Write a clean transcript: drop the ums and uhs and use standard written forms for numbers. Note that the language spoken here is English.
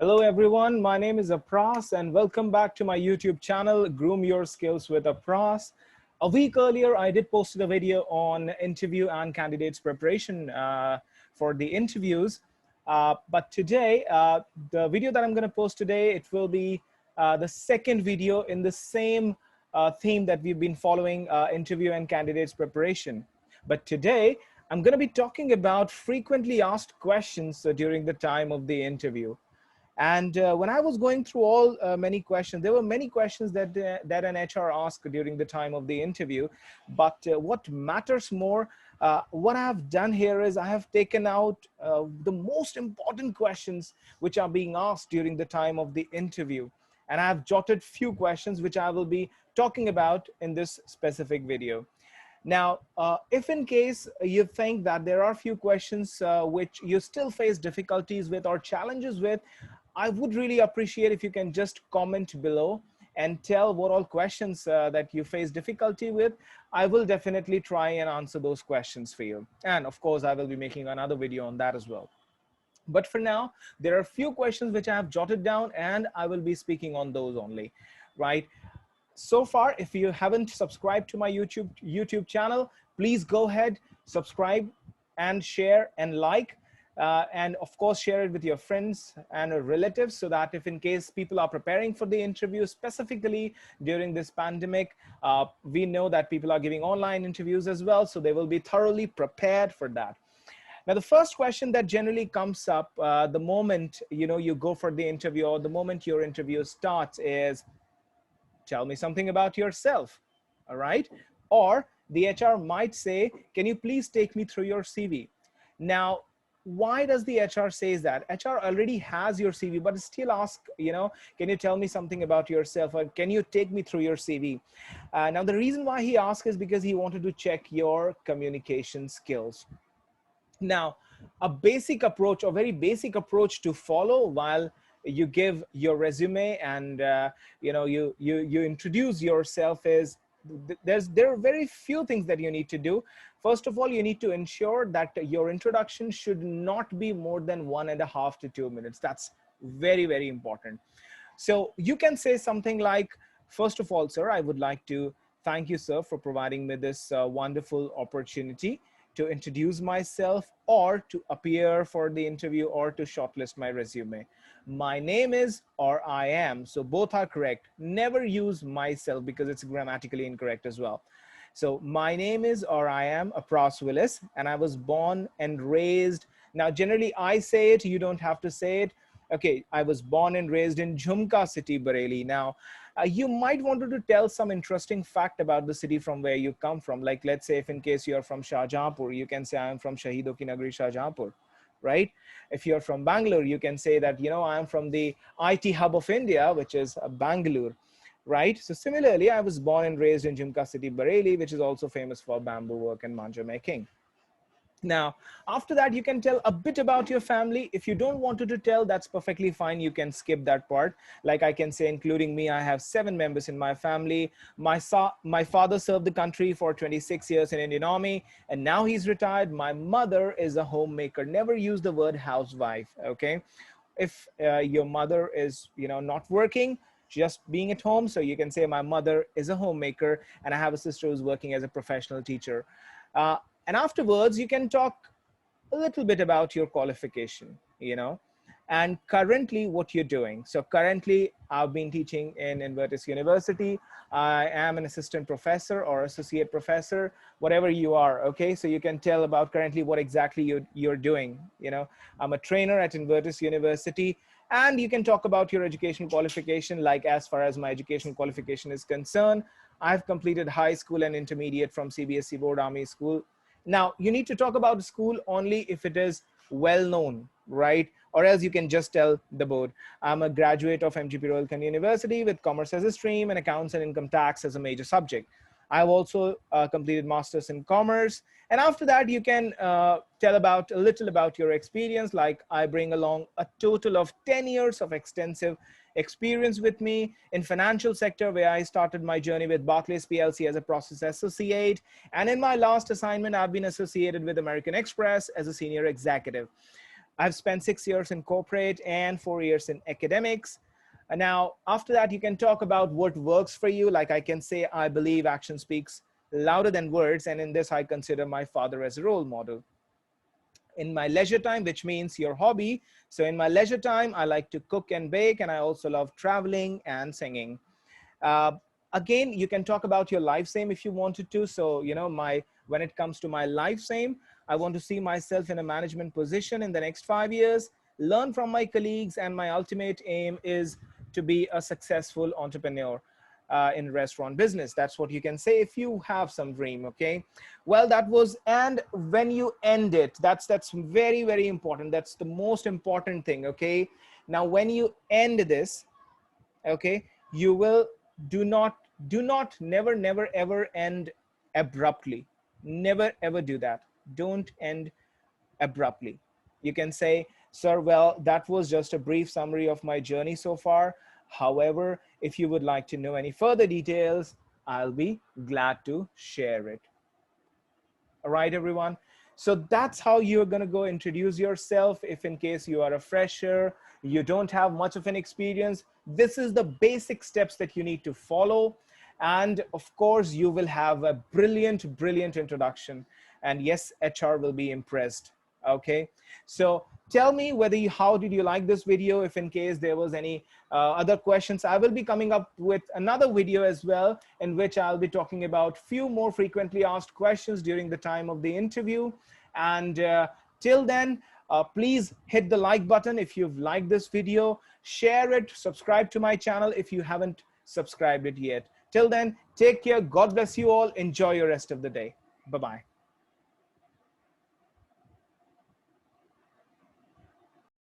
Hello everyone, my name is Apras and welcome back to my YouTube channel, Groom Your Skills with Apras. A week earlier, I did posted a video on interview and candidates preparation for the interviews. But today, the video that I'm going to post today, it will be the second video in the same theme that we've been following, interview and candidates preparation. But today, I'm going to be talking about frequently asked questions during the time of the interview. And when I was going through all many questions, there were many questions that an HR asked during the time of the interview. But what matters more, what I have done here is I have taken out the most important questions which are being asked during the time of the interview. And I have jotted few questions which I will be talking about in this specific video. Now, if in case you think that there are few questions which you still face difficulties with or challenges with, I would really appreciate if you can just comment below and tell what all questions that you face difficulty with. I will definitely try and answer those questions for you. And of course, I will be making another video on that as well. But for now, there are a few questions which I have jotted down and I will be speaking on those only, right? So far, if you haven't subscribed to my YouTube channel, please go ahead, subscribe and share and like. And of course, share it with your friends and relatives so that if in case people are preparing for the interview, specifically during this pandemic, we know that people are giving online interviews as well. So they will be thoroughly prepared for that. Now, the first question that generally comes up the moment you go for the interview or the moment your interview starts is, tell me something about yourself, all right? Or the HR might say, can you please take me through your CV? Now, why does the HR says that? HR already has your CV, but still ask, can you tell me something about yourself? Or can you take me through your CV? Now, the reason why he asked is because he wanted to check your communication skills. Now, a basic approach, a very basic approach to follow while you give your resume and you introduce yourself is there are very few things that you need to do. First of all, you need to ensure that your introduction should not be more than 1.5 to 2 minutes. That's very, very important. So you can say something like, first of all, sir, I would like to thank you, sir, for providing me this wonderful opportunity to introduce myself or to appear for the interview or to shortlist my resume. My name is or I am. So both are correct. Never use myself because it's grammatically incorrect as well. So my name is or I am Apras Willis and I was born and raised. Now, generally I say it, you don't have to say it. Okay, I was born and raised in Jhumka city, Bareilly. Now, you might want to tell some interesting fact about the city from where you come from. Like, let's say if in case you're from Shahjahanpur, you can say I am from Shaheedon Ki Nagari, Shahjahanpur, right? If you're from Bangalore, you can say that, I am from the IT hub of India, which is Bangalore, right? So similarly, I was born and raised in Jhumka city, Bareilly, which is also famous for bamboo work and manja making. Now, after that, you can tell a bit about your family. If you don't want to tell, that's perfectly fine. You can skip that part. Like I can say, including me, I have 7 members in my family. My father served the country for 26 years in Indian Army, and now he's retired. My mother is a homemaker. Never use the word housewife, okay? If your mother is, not working, just being at home, so you can say my mother is a homemaker, and I have a sister who's working as a professional teacher. And afterwards, you can talk a little bit about your qualification, and currently what you're doing. So currently, I've been teaching in Inverness University. I am an assistant professor or associate professor, whatever you are, okay? So you can tell about currently what exactly you're doing. I'm a trainer at Inverness University, and you can talk about your education qualification, like as far as my education qualification is concerned. I've completed high school and intermediate from CBSE Board Army School. Now, you need to talk about the school only if it is well known, right? Or else you can just tell the board. I'm a graduate of MGP Royal Canadian University with commerce as a stream and accounts and income tax as a major subject. I've also completed masters in commerce. And after that, you can tell a little about your experience. Like, I bring along a total of 10 years of extensive experience with me in financial sector, where I started my journey with Barclays PLC as a process associate. And in my last assignment, I've been associated with American Express as a senior executive. I've spent 6 years in corporate and 4 years in academics. And now, after that, you can talk about what works for you. Like I can say, I believe action speaks louder than words. And in this, I consider my father as a role model. In my leisure time, which means your hobby. So in my leisure time, I like to cook and bake, and I also love traveling and singing. Uh, Again, you can talk about your life same if you wanted to. So, you know, when it comes to my life same, I want to see myself in a management position in the next 5 years, learn from my colleagues, and my ultimate aim is to be a successful entrepreneur in restaurant business. That's what you can say if you have some dream. Okay, well, that was, and when you end it, that's very, very important. That's the most important thing. Okay, now when you end this, okay, you will do not never ever end abruptly. Never ever do that. Don't end abruptly. You can say, sir, well, that was just a brief summary of my journey so far. However, if you would like to know any further details, I'll be glad to share it. All right, everyone. So that's how you're going to go introduce yourself. If in case you are a fresher, you don't have much of an experience, this is the basic steps that you need to follow. And of course, you will have a brilliant, brilliant introduction. And yes, HR will be impressed. Okay. So tell me how did you like this video? If in case there was any other questions, I will be coming up with another video as well, in which I'll be talking about few more frequently asked questions during the time of the interview. And till then, please hit the like button if you've liked this video, share it, subscribe to my channel if you haven't subscribed it yet. Till then, take care. God bless you all. Enjoy your rest of the day. Bye-bye.